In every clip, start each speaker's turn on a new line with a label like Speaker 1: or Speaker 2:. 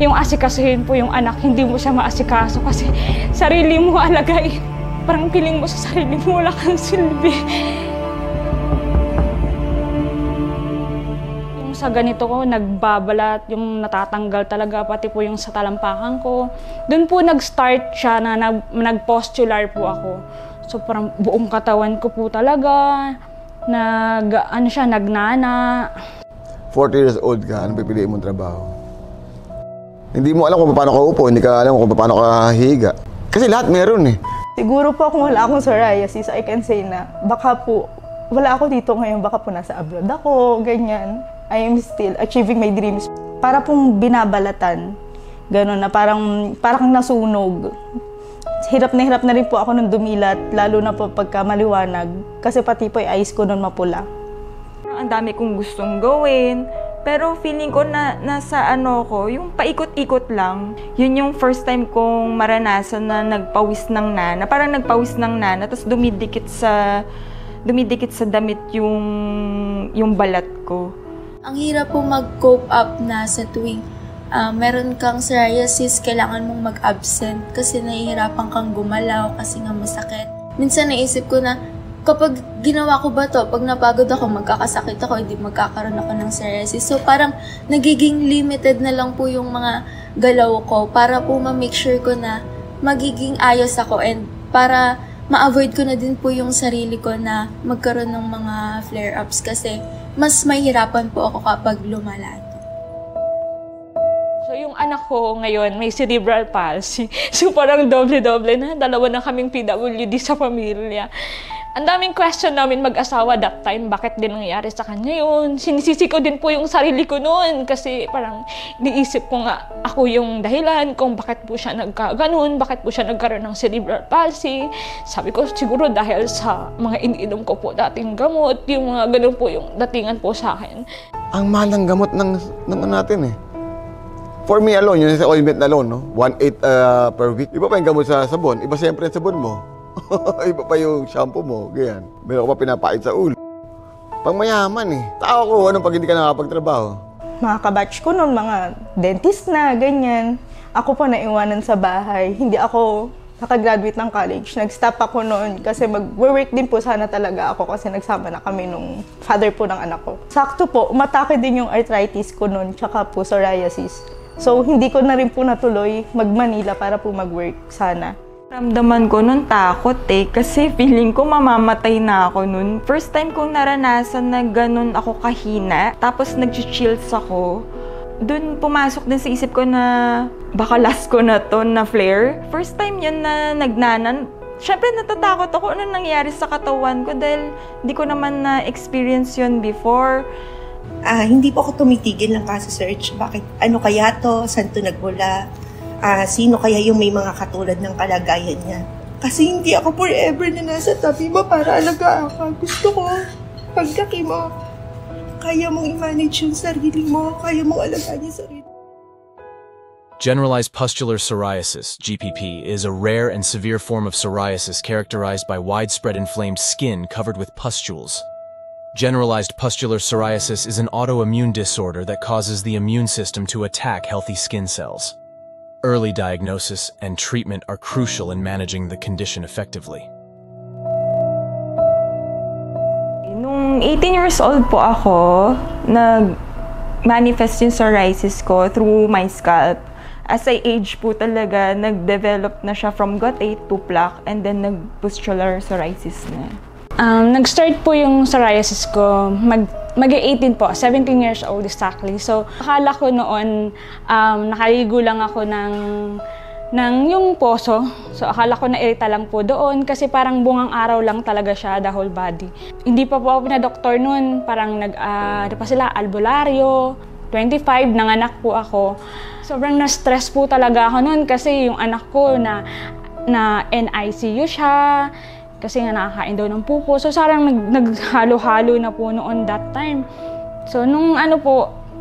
Speaker 1: Yung asikasuhin po yung anak, hindi mo siya maasikaso kasi sarili mo alagain. Parang piling mo sa sarili mo, wala kang silbi. Yung sa ganito ko, nagbabalat, yung natatanggal talaga, pati po yung sa talampakan ko. Doon po nag-start siya na nag-postular po ako. So parang buong katawan ko po talaga, nagnana.
Speaker 2: 40 years old ka, ano pipiliin mong trabaho? Hindi mo alam kung paano ka upo, hindi ka alam kung paano ka higa. Kasi lahat meron eh.
Speaker 3: Siguro po kung wala akong psoriasis, I can say na baka po, wala ako dito ngayon, baka po nasa abroad ako, ganyan. I am still achieving my dreams. Para pong binabalatan, gano'n na parang nasunog. Hirap na rin po ako nung dumilat, lalo na po pagka maliwanag. Kasi pati po yung eyes ko nun mapula.
Speaker 4: Ang dami kong gustong gawin. Pero feeling ko na nasa yung paikot-ikot lang. Yun yung first time kong maranasan na nagpawis ng nana. Parang nagpawis ng nana, tapos dumidikit sa damit yung balat ko.
Speaker 5: Ang hirap po mag-cope up na sa tuwing meron kang psoriasis, kailangan mong mag-absent kasi nahihirapan kang gumalaw kasi nga masakit. Minsan naisip ko na, kapag ginawa ko ba to, pag napagod ako, magkakasakit ako, hindi magkakaroon ako ng psoriasis. So parang nagiging limited na lang po yung mga galaw ko para po ma-make sure ko na magiging ayos ako and para ma-avoid ko na din po yung sarili ko na magkaroon ng mga flare-ups kasi mas mahirapan po ako kapag lumala.
Speaker 1: So yung anak ko ngayon may cerebral palsy. So parang doble-doble na, dalawa na kaming PWD sa pamilya. Ang daming question namin mag-asawa that time, bakit din nangyayari sa kanya yun. Sinisisi ko din po yung sarili ko noon kasi parang iniisip ko nga ako yung dahilan kung bakit po siya nagkaganon, bakit po siya nagkaroon ng cerebral palsy. Sabi ko siguro dahil sa mga iniinom ko po dating gamot, yung mga ganun po yung datingan po sa akin.
Speaker 2: Ang mahal ng gamot naman natin eh. For me alone, yun sa ointment alone, no? 1/8 per week. Iba pa yung gamot sa sabon, iba siyempre yung sabon mo. Iba pa yung shampoo mo, ganyan. Meron ko pa pinapait sa ulo. Pang mayaman eh. Tao ko, anong pag hindi ka nakapagtrabaho?
Speaker 3: Mga kabatch ko noon, mga dentist na, ganyan. Ako po naiwanan sa bahay. Hindi ako nakagraduate ng college. Nag-stop ako noon kasi mag-work din po sana talaga ako kasi nagsama na kami nung father po ng anak ko. Sakto po, umatake din yung arthritis ko noon, tsaka po psoriasis. So, hindi ko na rin po natuloy mag-Manila para po mag-work sana.
Speaker 4: Ramdaman ko nun takot kasi feeling ko mamamatay na ako nun. First time kong naranasan na ganun ako kahina, tapos nag-chills ako. Doon pumasok din sa isip ko na baka last ko na to na flare. First time yun na nagnanan. Siyempre natatakot ako ano nangyari sa katawan ko dahil hindi ko naman na-experience yun before.
Speaker 6: Hindi po ako tumitigil ng search. Bakit? Ano kaya to? Saan to nagmula? Sino kaya yung may mga katulad ng kalagayan niya? Kasi hindi ako forever na nasa tabi mo para alagaan ka. Gusto ko, paglaki mo, kaya mong i-manage yung sarili mo, kaya mong alagaan yung sarili.
Speaker 7: Generalized pustular psoriasis, GPP, is a rare and severe form of psoriasis characterized by widespread inflamed skin covered with pustules. Generalized pustular psoriasis is an autoimmune disorder that causes the immune system to attack healthy skin cells. Early diagnosis and treatment are crucial in managing the condition effectively.
Speaker 4: Nung 18 years old po ako, nag-manifest yung psoriasis ko through my scalp. As I age po talaga, nag-develop na siya from guttate to plaque and then nag-pustular psoriasis na.
Speaker 1: Nag-start po yung psoriasis ko, mag-18 po, 17 years old exactly. So, akala ko noon, nakaligo lang ako ng yung poso. So, akala ko na-irita lang po doon kasi parang bungang araw lang talaga siya, the whole body. Hindi pa po ako pinadoktor noon, parang albularyo, 25, nanganak po ako. Sobrang na-stress po talaga ako noon kasi yung anak ko na NICU siya, kasi nga nakakain daw ng pupo. So, sarang naghalo-halo na po noon that time. So, nung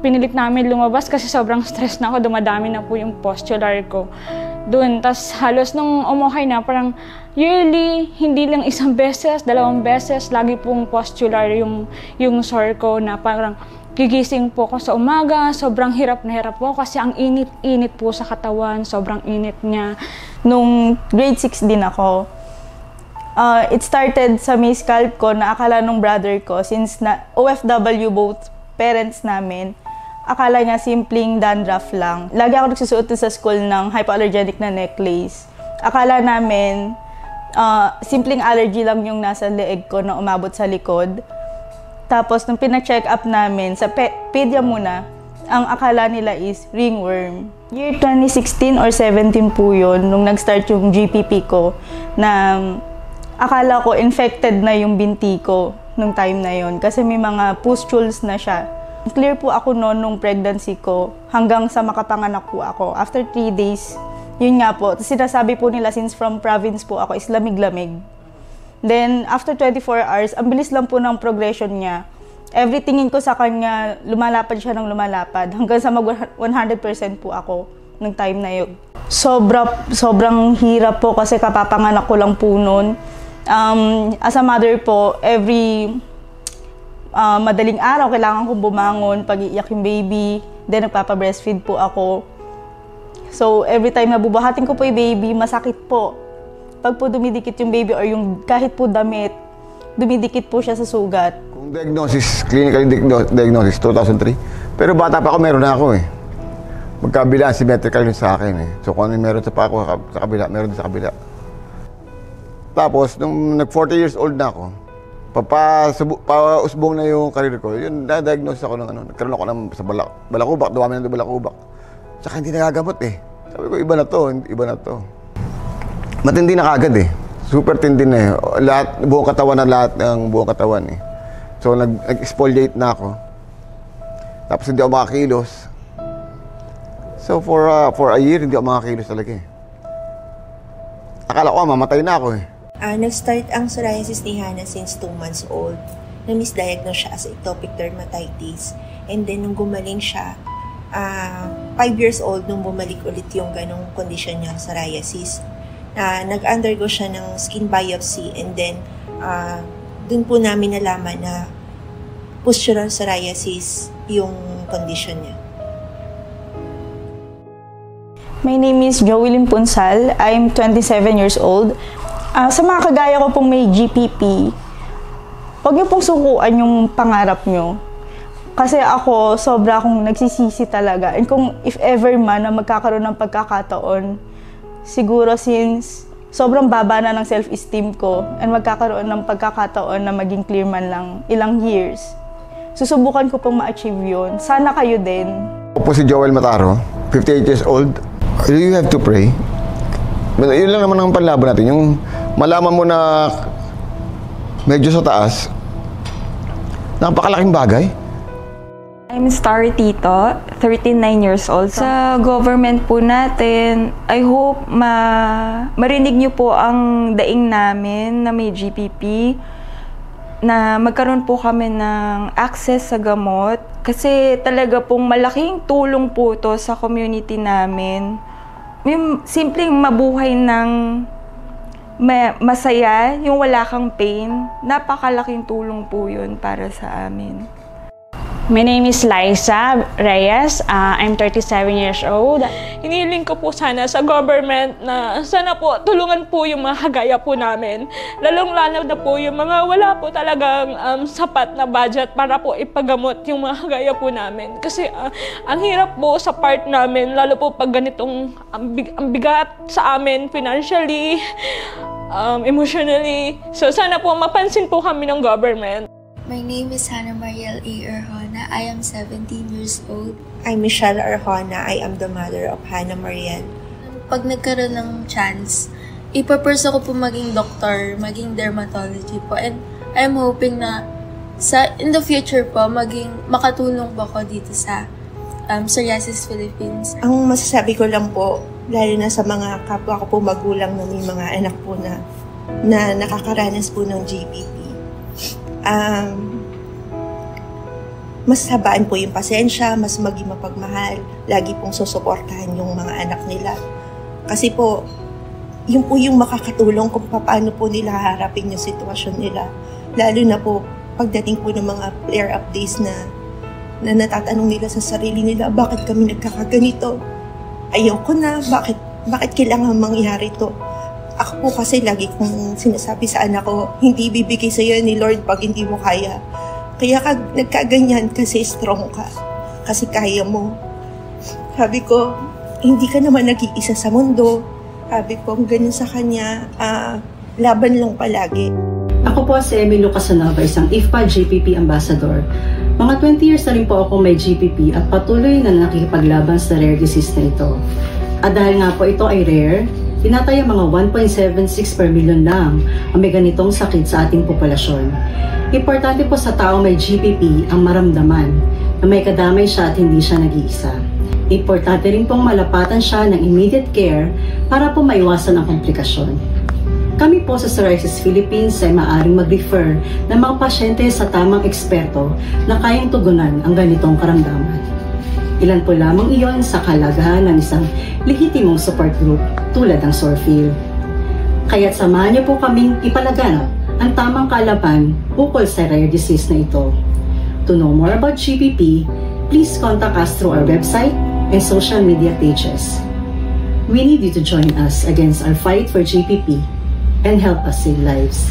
Speaker 1: pinilit namin lumabas kasi sobrang stress na ako, dumadami na po yung postular ko. Doon, tas halos nung umuhay na, parang yearly, hindi lang isang beses, 2 beses, lagi pong pustular yung sore ko na parang gigising po ko sa umaga, sobrang hirap na hirap po kasi ang init po sa katawan, sobrang init niya.
Speaker 3: Nung grade 6 din ako, it started sa may scalp ko na akala nung brother ko, since na OFW both parents namin, akala niya simpleng dandruff lang. Lagi ako nagsusuot sa school ng hypoallergenic na necklace. Akala namin, simpleng allergy lang yung nasa leeg ko na umabot sa likod. Tapos, nung pina-check up namin, sa pedia muna, ang akala nila is ringworm. Year 2016 or 17 po yun, nung nag-start yung GPP ko, na akala ko infected na yung binti ko nung time na yon kasi may mga pustules na siya. Clear po ako noon nung pregnancy ko hanggang sa makapanganak po ako. After 3 days, yun nga po, sinasabi po nila since from province po ako is lamig-lamig. Then, after 24 hours, ang bilis lang po ng progression niya. Every tingin ko sa kanya, lumalapad siya ng lumalapad. Hanggang sa mag 100% po ako ng time na yun. Sobrang hirap po kasi kapapanganak ko lang po noon. As a mother po, every madaling araw, kailangan ko bumangon pag iiyak yung baby. Then, nagpapa-breastfeed po ako. So, every time na bubuhatin ko po yung baby, masakit po. Pag po dumidikit yung baby or yung kahit po damit, dumidikit po siya sa sugat.
Speaker 2: Kung diagnosis, clinical diagnosis, 2003. Pero bata pa ako, meron na ako eh. Magkabila, symmetrical yun sa akin eh. So kung ano yung meron sa pa ako, sa kabila, meron din sa kabila. Tapos, nung nag-40 years old na ako, pausbong na yung karir ko, yun, na-diagnose ako ng ano, nagkaroon ako ng sa balakubak, dumami ng balakubak. Tsaka hindi nagagamot eh. Sabi ko, iba na to, iba na to. Matindi na kagad eh. Super tindi na eh. Buong katawan na lahat ng buong katawan eh. So, nag-exfoliate na ako. Tapos hindi ako makakilos. So, for a year, hindi ako makakilos talaga eh. Akala ko, mamatay na ako eh.
Speaker 6: Nag-start ang psoriasis ni Hannah since 2 months old. Na-misdiagnose siya as atopic dermatitis. And then, nung gumaling siya, 5 years old nung bumalik ulit yung ganong condition niya, psoriasis. Nag-undergo siya ng skin biopsy and then dun po namin nalaman na pustular psoriasis yung condition niya.
Speaker 3: My name is Joelyn Punsal. I'm 27 years old. Sa mga kagaya ko pong may GPP, huwag niyo pong sukuan yung pangarap niyo. Kasi ako, sobra akong nagsisisi talaga. And kung if ever man na magkakaroon ng pagkakataon, siguro since sobrang baba na ng self-esteem ko and magkakaroon ng pagkakataon na maging clear man lang ilang years, susubukan ko pong ma-achieve yun. Sana kayo din.
Speaker 2: Ako po si Joel Mataro, 58 years old. You have to pray. Yun lang naman ang panlaban natin. Yung malaman mo na medyo sa taas, napakalaking bagay.
Speaker 4: I'm Starry Tito, 39 years old. Sa government po natin, I hope marinig niyo po ang daing namin na may GPP, na magkaroon po kami ng access sa gamot. Kasi talaga pong malaking tulong po to sa community namin. Yung simpleng mabuhay ng masaya, yung wala kang pain, napakalaking tulong po yun para sa amin.
Speaker 1: My name is Liza Reyes. I'm 37 years old. Hiniling ko po sana sa government na sana po tulungan po yung mga kagaya po namin. Lalong-lalo na po yung mga wala po talagang sapat na budget para po ipagamot yung mga kagaya po namin. Kasi ang hirap po sa part namin, lalo po pag ganitong ang bigat sa amin financially, emotionally. So sana po mapansin po kami ng government.
Speaker 5: My name is Hannah Mariel A. Arjona. I am 17 years old.
Speaker 6: I'm Michelle Arjona. I am the mother of Hannah Mariel.
Speaker 5: Pag nagkaroon ng chance, ipaperso ko po maging doctor, maging dermatology po. And I'm hoping na in the future po, makatulong po ako dito sa Psoriasis Philippines.
Speaker 6: Ang masasabi ko lang po, lalo na sa mga kapwa ko po magulang na may mga anak po na nakakaranas po ng GPP. Mas habaan po yung pasensya, mas maging mapagmahal, lagi pong susuportahan yung mga anak nila. Kasi po, yun po yung makakatulong kung paano po nila haharapin yung sitwasyon nila. Lalo na po pagdating po ng mga flare-up days na natatanong nila sa sarili nila, bakit kami nagkakaganito? Ayoko na, bakit kailangan mangyari to? Ako po kasi lagi kong sinasabi sa anak ko, hindi bibigay sa'yo ni Lord pag hindi mo kaya. Kaya nagkaganyan kasi strong ka. Kasi kaya mo. Sabi ko, hindi ka naman nag-iisa sa mundo. Sabi ko, ganun sa kanya, laban lang palagi.
Speaker 8: Ako po si Emilio Casanova, isang IFPA GPP Ambassador. Mga 20 years na rin po ako may GPP at patuloy na nakikipaglaban sa rare disease na ito. At dahil nga po ito ay rare, tinataya mga 1.76 per million lang ang may ganitong sakit sa ating populasyon. Importante po sa tao may GPP ang maramdaman na may kadamay siya at hindi siya nag-iisa. Importante rin pong malapatan siya ng immediate care para po maiwasan ang komplikasyon. Kami po sa Psoriasis Philippines ay maaaring mag-refer ng mga pasyente sa tamang eksperto na kayang tugunan ang ganitong karamdaman. Ilan po lamang iyon sa kalagahan ng isang lehitimong support group tulad ng Sorfil. Kaya't samahan niyo po kaming ipalaganap ang tamang kaalaman ukol sa rare disease na ito. To know more about GPP, please contact us through our website and social media pages. We need you to join us against our fight for GPP and help us save lives.